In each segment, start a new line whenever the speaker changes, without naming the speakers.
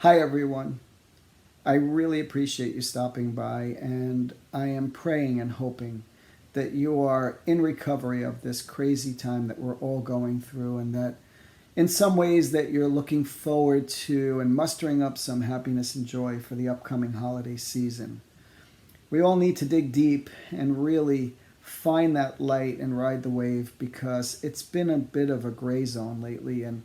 Hi, everyone. I really appreciate you stopping by, and I am praying and hoping that you are in recovery of this crazy time that we're all going through, and that in some ways that you're looking forward to and mustering up some happiness and joy for the upcoming holiday season. We all need to dig deep and really find that light and ride the wave because it's been a bit of a gray zone lately, and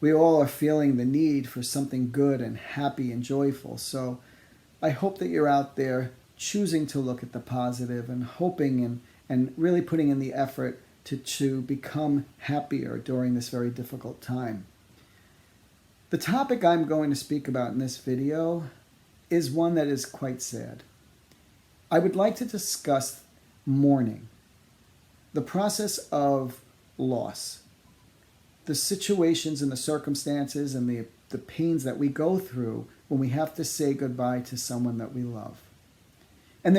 we all are feeling the need for something good and happy and joyful. So I hope that you're out there choosing to look at the positive and hoping and really putting in the effort to become happier during this very difficult time. The topic I'm going to speak about in this video is one that is quite sad. I would like to discuss mourning, the process of loss, the situations and the circumstances and the pains that we go through when we have to say goodbye to someone that we love. And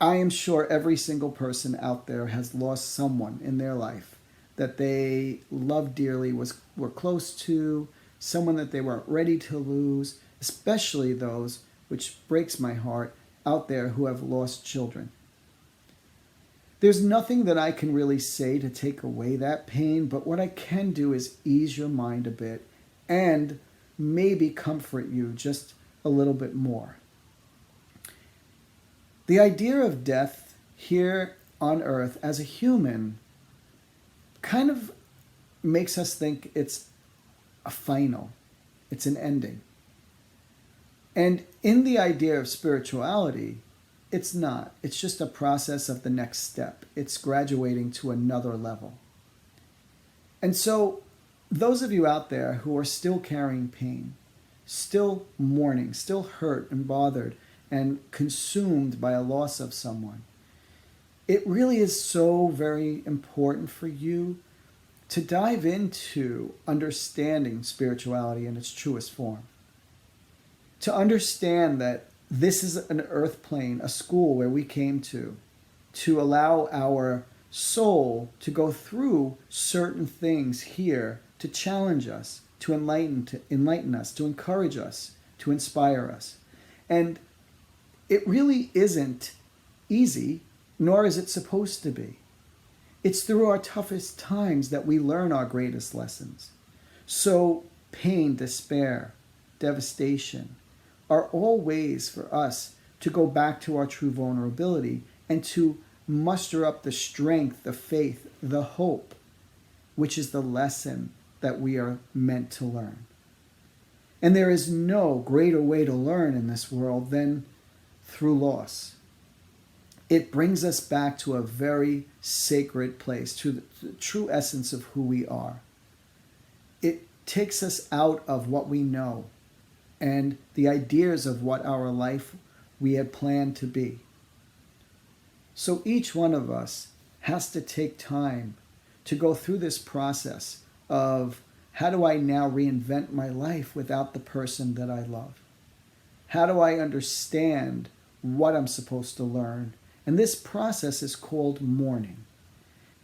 I am sure every single person out there has lost someone in their life that they loved dearly, were close to, someone that they weren't ready to lose, especially those, which breaks my heart, out there who have lost children. There's nothing that I can really say to take away that pain, but what I can do is ease your mind a bit and maybe comfort you just a little bit more. The idea of death here on earth as a human kind of makes us think it's a final, it's an ending. And in the idea of spirituality, it's not. It's just a process of the next step. It's graduating to another level. And so those of you out there who are still carrying pain, still mourning, still hurt and bothered and consumed by a loss of someone, it really is so very important for you to dive into understanding spirituality in its truest form. To understand that this is an earth plane, a school where we came to allow our soul to go through certain things here to challenge us, to enlighten us, to encourage us, to inspire us. And it really isn't easy, nor is it supposed to be. It's through our toughest times that we learn our greatest lessons. So pain, despair, devastation are all ways for us to go back to our true vulnerability and to muster up the strength, the faith, the hope, which is the lesson that we are meant to learn. And there is no greater way to learn in this world than through loss. It brings us back to a very sacred place, to the true essence of who we are. It takes us out of what we know and the ideas of what our life we had planned to be. So each one of us has to take time to go through this process of how do I now reinvent my life without the person that I love? How do I understand what I'm supposed to learn? And this process is called mourning.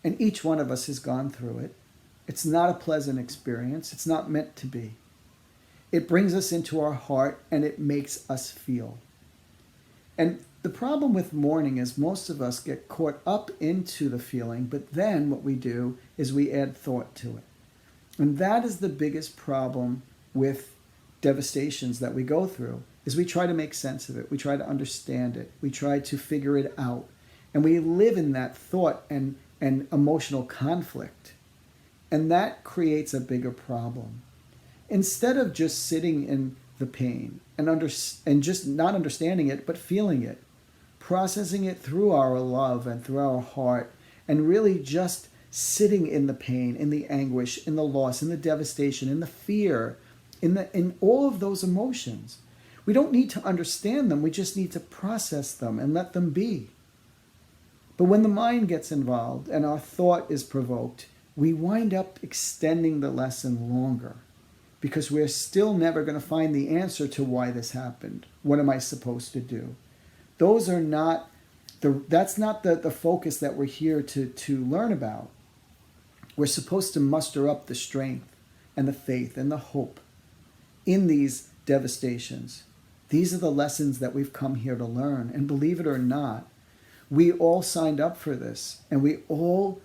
And each one of us has gone through it. It's not a pleasant experience. It's not meant to be. It brings us into our heart and it makes us feel. And the problem with mourning is most of us get caught up into the feeling, but then what we do is we add thought to it. And that is the biggest problem with devastations that we go through, is we try to make sense of it. We try to understand it. We try to figure it out. And we live in that thought and emotional conflict. And that creates a bigger problem. Instead of just sitting in the pain and just not understanding it, but feeling it, processing it through our love and through our heart, and really just sitting in the pain, in the anguish, in the loss, in the devastation, in the fear, in all of those emotions. We don't need to understand them. We just need to process them and let them be. But when the mind gets involved and our thought is provoked, we wind up extending the lesson longer, because we're still never going to find the answer to why this happened. What am I supposed to do? That's not the focus that we're here to learn about. We're supposed to muster up the strength and the faith and the hope in these devastations. These are the lessons that we've come here to learn. And believe it or not, we all signed up for this, and we all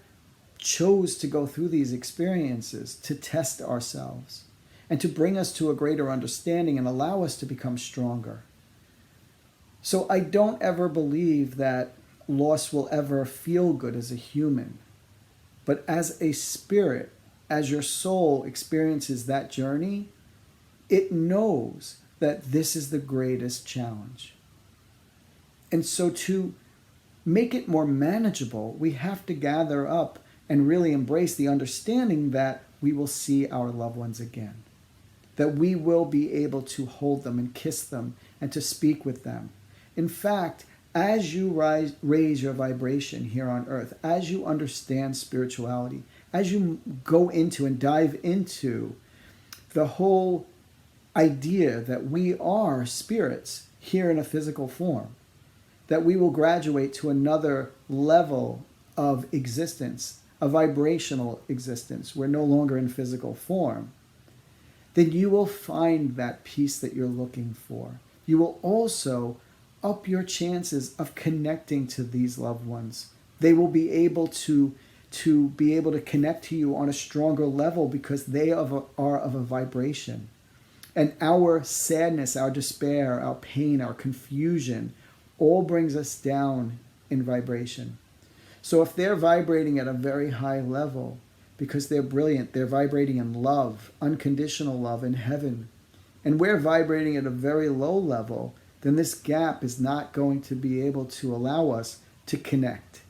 chose to go through these experiences to test ourselves and to bring us to a greater understanding and allow us to become stronger. So I don't ever believe that loss will ever feel good as a human. But as a spirit, as your soul experiences that journey, it knows that this is the greatest challenge. And so to make it more manageable, we have to gather up and really embrace the understanding that we will see our loved ones again, that we will be able to hold them and kiss them and to speak with them. In fact, as you raise your vibration here on earth, as you understand spirituality, as you go into and dive into the whole idea that we are spirits here in a physical form, that we will graduate to another level of existence, a vibrational existence. We're no longer in physical form. Then you will find that peace that you're looking for. You will also up your chances of connecting to these loved ones. They will be able to connect to you on a stronger level because they are of a vibration. And our sadness, our despair, our pain, our confusion all brings us down in vibration. So if they're vibrating at a very high level, because they're brilliant, they're vibrating in love, unconditional love in heaven, and we're vibrating at a very low level, then this gap is not going to be able to allow us to connect.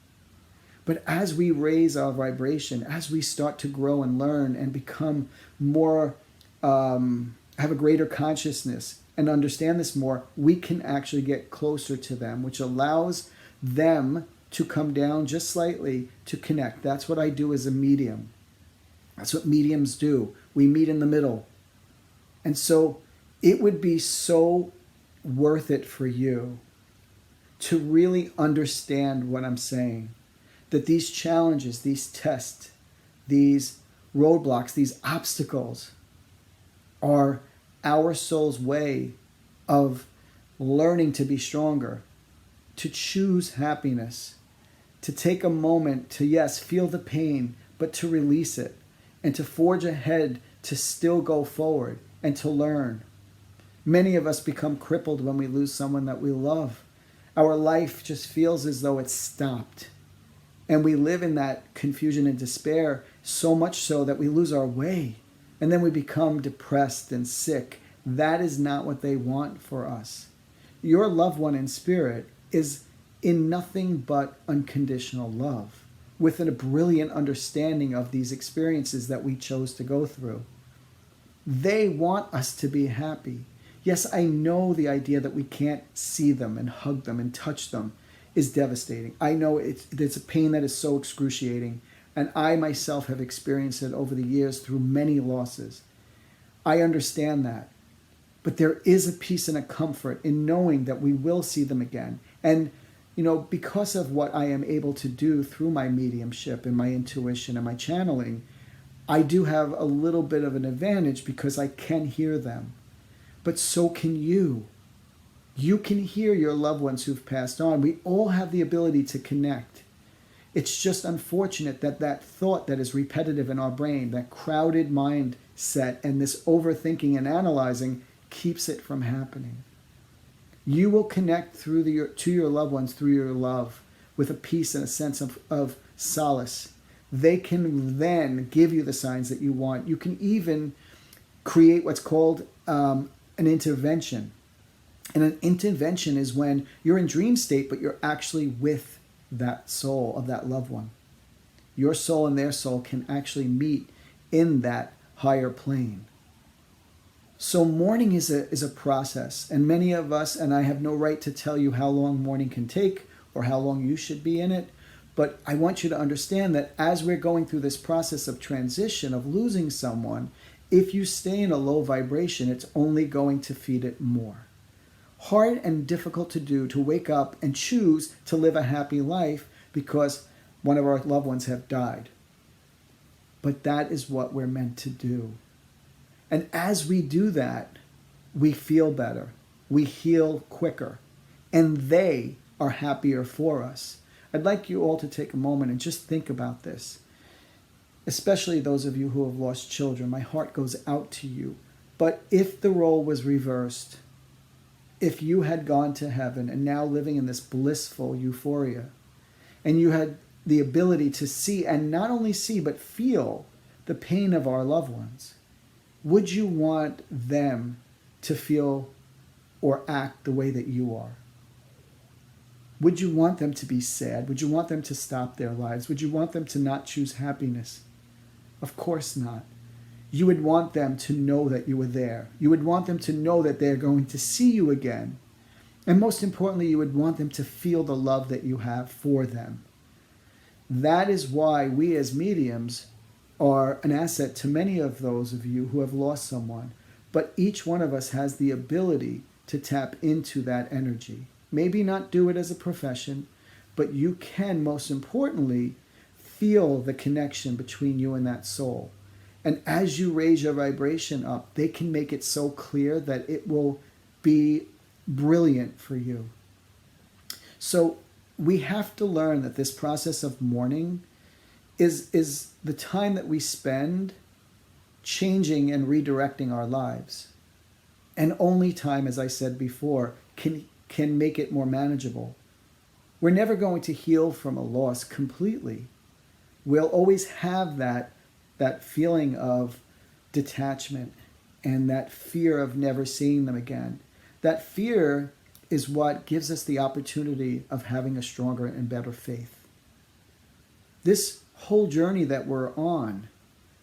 But as we raise our vibration, as we start to grow and learn and become more, have a greater consciousness and understand this more, we can actually get closer to them, which allows them to come down just slightly to connect. That's what I do as a medium. That's what mediums do. We meet in the middle. And so it would be so worth it for you to really understand what I'm saying, that these challenges, these tests, these roadblocks, these obstacles are our soul's way of learning to be stronger, to choose happiness, to take a moment to, yes, feel the pain, but to release it and to forge ahead, to still go forward and to learn. Many of us become crippled when we lose someone that we love. Our life just feels as though it's stopped. And we live in that confusion and despair, so much so that we lose our way. And then we become depressed and sick. That is not what they want for us. Your loved one in spirit is in nothing but unconditional love, with a brilliant understanding of these experiences that we chose to go through. They want us to be happy. Yes, I know the idea that we can't see them and hug them and touch them is devastating. I know it's a pain that is so excruciating, and I myself have experienced it over the years through many losses. I understand that. But there is a peace and a comfort in knowing that we will see them again. And, because of what I am able to do through my mediumship and my intuition and my channeling, I do have a little bit of an advantage because I can hear them. But so can you. You can hear your loved ones who've passed on. We all have the ability to connect. It's just unfortunate that that thought that is repetitive in our brain, that crowded mindset and this overthinking and analyzing keeps it from happening. You will connect to your loved ones through your love with a peace and a sense of solace. They can then give you the signs that you want. You can even create what's called an intervention. And an intervention is when you're in dream state, but you're actually with that soul of that loved one. Your soul and their soul can actually meet in that higher plane. So mourning is a process, and many of us, and I have no right to tell you how long mourning can take or how long you should be in it, but I want you to understand that as we're going through this process of transition, of losing someone, if you stay in a low vibration, it's only going to feed it more. Hard and difficult to do to wake up and choose to live a happy life because one of our loved ones have died. But that is what we're meant to do. And as we do that, we feel better, we heal quicker, and they are happier for us. I'd like you all to take a moment and just think about this, especially those of you who have lost children. My heart goes out to you. But if the role was reversed, if you had gone to heaven and now living in this blissful euphoria, and you had the ability to see, and not only see, but feel the pain of our loved ones, would you want them to feel or act the way that you are? Would you want them to be sad? Would you want them to stop their lives? Would you want them to not choose happiness? Of course not. You would want them to know that you were there. You would want them to know that they're going to see you again. And most importantly, you would want them to feel the love that you have for them. That is why we as mediums are an asset to many of those of you who have lost someone. But each one of us has the ability to tap into that energy. Maybe not do it as a profession, but you can, most importantly, feel the connection between you and that soul. And as you raise your vibration up, they can make it so clear that it will be brilliant for you. So we have to learn that this process of mourning is the time that we spend changing and redirecting our lives. And only time, as I said before, can make it more manageable. We're never going to heal from a loss completely. We'll always have that feeling of detachment and that fear of never seeing them again. That fear is what gives us the opportunity of having a stronger and better faith. This whole journey that we're on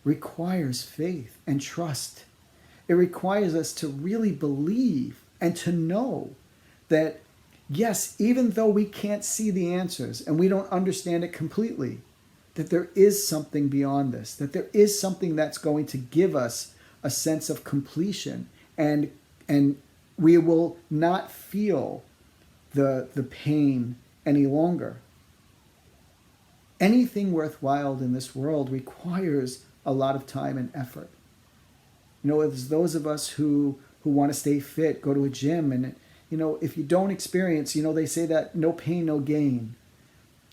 requires faith and trust. It requires us to really believe and to know that, yes, even though we can't see the answers and we don't understand it completely, that there is something beyond this, that there is something that's going to give us a sense of completion, and we will not feel the pain any longer. Anything worthwhile in this world requires a lot of time and effort. You know, there's those of us who want to stay fit, go to a gym, and if you don't experience, they say that no pain, no gain.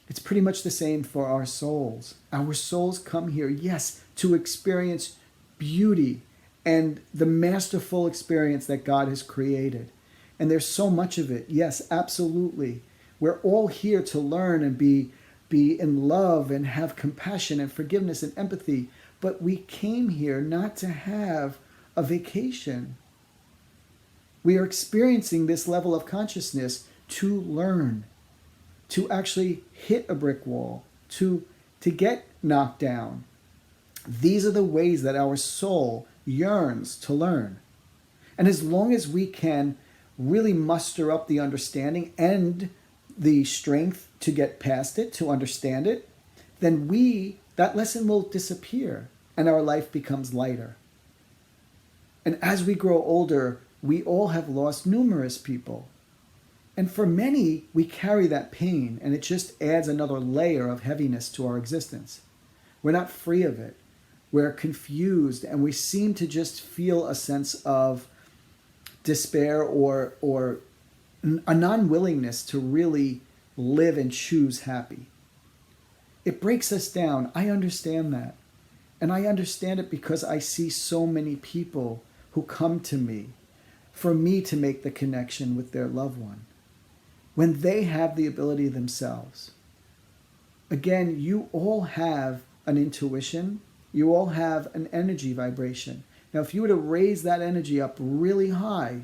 It's pretty much the same for our souls. Our souls come here, yes, to experience beauty and the masterful experience that God has created. And there's so much of it. Yes, absolutely. We're all here to learn and be in love and have compassion and forgiveness and empathy. But we came here not to have a vacation. We are experiencing this level of consciousness to learn, to actually hit a brick wall, to get knocked down. These are the ways that our soul yearns to learn. And as long as we can really muster up the understanding and the strength to get past it, to understand it, then that lesson will disappear and our life becomes lighter. And as we grow older, we all have lost numerous people. And for many, we carry that pain, and it just adds another layer of heaviness to our existence. We're not free of it. We're confused, and we seem to just feel a sense of despair or a non-willingness to really live and choose happy. It breaks us down. I understand that. And I understand it because I see so many people who come to me for me to make the connection with their loved one, when they have the ability themselves. Again, you all have an intuition. You all have an energy vibration. Now, if you were to raise that energy up really high,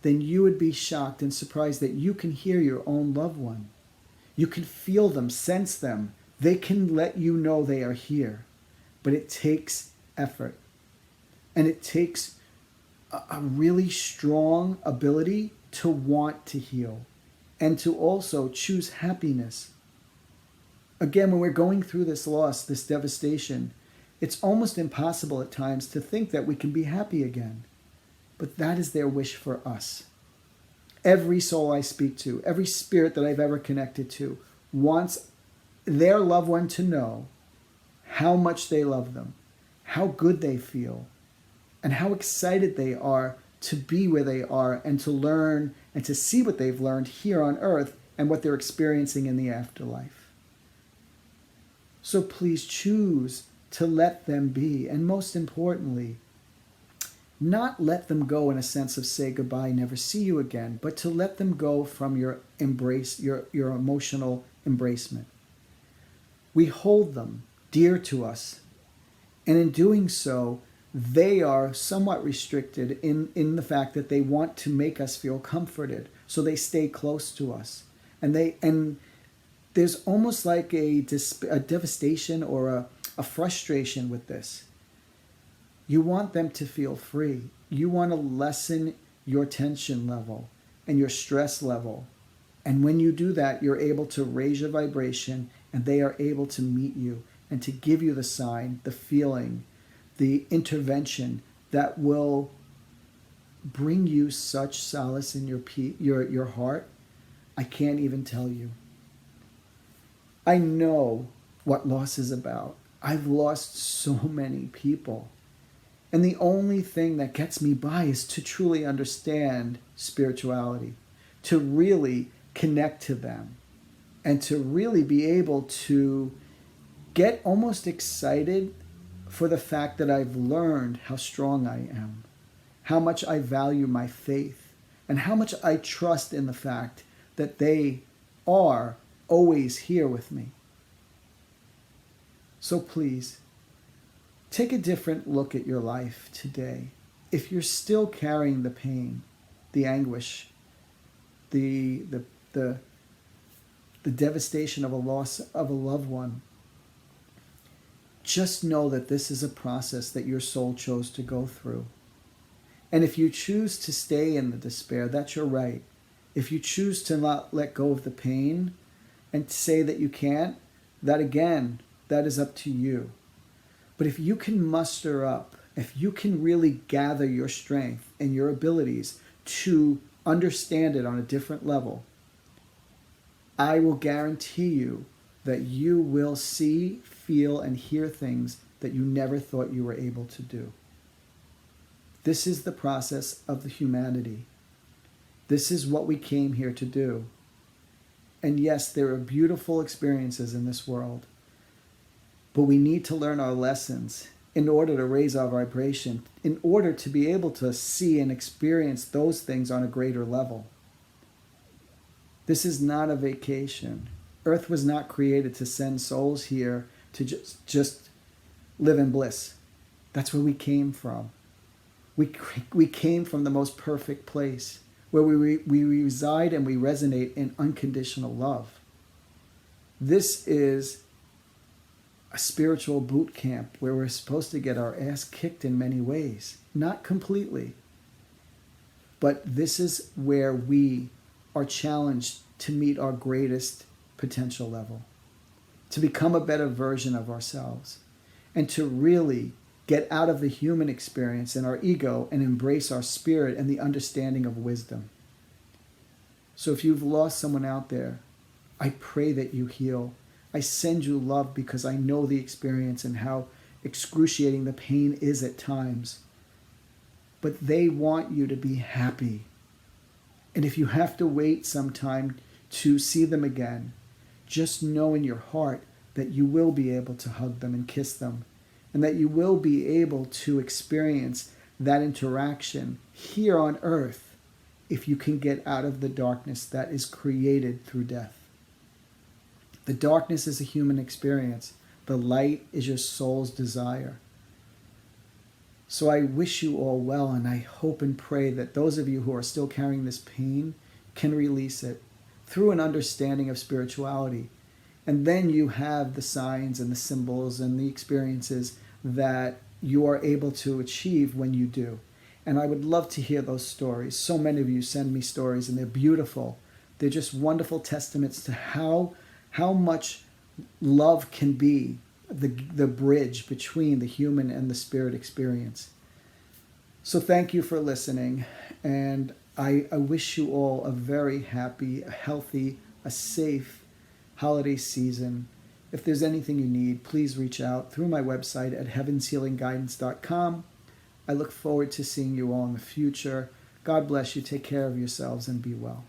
then you would be shocked and surprised that you can hear your own loved one. You can feel them, sense them. They can let you know they are here. But it takes effort. And it takes a really strong ability to want to heal and to also choose happiness. Again, when we're going through this loss, this devastation, it's almost impossible at times to think that we can be happy again. But that is their wish for us. Every soul I speak to, every spirit that I've ever connected to, wants their loved one to know how much they love them, how good they feel, and how excited they are to be where they are and to learn and to see what they've learned here on earth and what they're experiencing in the afterlife. So please choose to let them be, and most importantly, not let them go in a sense of say goodbye, never see you again, but to let them go from your embrace, your emotional embracement. We hold them dear to us, and in doing so, they are somewhat restricted in the fact that they want to make us feel comforted, so they stay close to us. And there's almost like a devastation or a frustration with this. You want them to feel free. You want to lessen your tension level and your stress level. And when you do that, you're able to raise your vibration, and they are able to meet you and to give you the sign, the feeling, the intervention that will bring you such solace in your heart. I can't even tell you. I know what loss is about. I've lost so many people. And the only thing that gets me by is to truly understand spirituality, to really connect to them, and to really be able to get almost excited for the fact that I've learned how strong I am, how much I value my faith, and how much I trust in the fact that they are always here with me. So please, take a different look at your life today. If you're still carrying the pain, the anguish, the devastation of a loss of a loved one, just know that this is a process that your soul chose to go through. And if you choose to stay in the despair, that's your right. If you choose to not let go of the pain and say that you can't, that again, that is up to you. But if you can muster up, if you can really gather your strength and your abilities to understand it on a different level, I will guarantee you that you will see, feel, and hear things that you never thought you were able to do. This is the process of the humanity. This is what we came here to do. And yes, there are beautiful experiences in this world, but we need to learn our lessons in order to raise our vibration, in order to be able to see and experience those things on a greater level. This is not a vacation. Earth was not created to send souls here to just live in bliss. That's where we came from. We came from the most perfect place, where we reside and we resonate in unconditional love. This is a spiritual boot camp where we're supposed to get our ass kicked in many ways. Not completely. But this is where we are challenged to meet our greatest potential level, to become a better version of ourselves, and to really get out of the human experience and our ego and embrace our spirit and the understanding of wisdom. So if you've lost someone out there, I pray that you heal. I send you love because I know the experience and how excruciating the pain is at times. But they want you to be happy. And if you have to wait some time to see them again, just know in your heart that you will be able to hug them and kiss them, and that you will be able to experience that interaction here on earth if you can get out of the darkness that is created through death. The darkness is a human experience. The light is your soul's desire. So I wish you all well, and I hope and pray that those of you who are still carrying this pain can release it through an understanding of spirituality. And then you have the signs and the symbols and the experiences that you are able to achieve when you do. And I would love to hear those stories. So many of you send me stories, and they're beautiful. They're just wonderful testaments to how much love can be the bridge between the human and the spirit experience. So thank you for listening, and I wish you all a very happy, a healthy, a safe holiday season. If there's anything you need, please reach out through my website at heavenshealingguidance.com. I look forward to seeing you all in the future. God bless you. Take care of yourselves and be well.